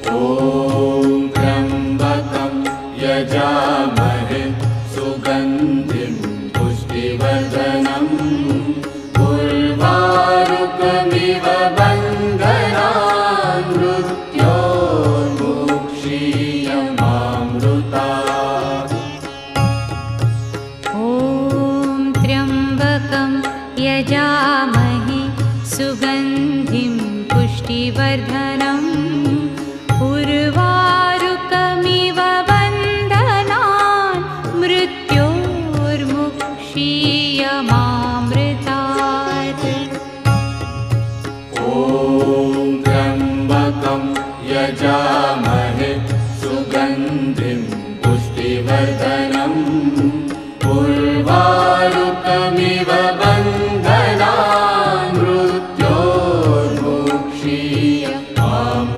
ॐ त्र्यम्बकं यजामहे सुगन्धिं पुष्टिवर्धनम् उर्वारुकमिव बन्धनान् मृत्योर्मुक्षीयमामृतात्। ॐ त्र्यम्बकं यजामहे सुगन्धिं पुष्टिवर्धनम् उर्वारुकमिव बन्धनान् मृत्योर्मुक्षीयमामृतात्। ॐ त्र्यम्बकं यजामहे सुगन्धिं पुष्टिवर्धनम् उर्वारुकमिव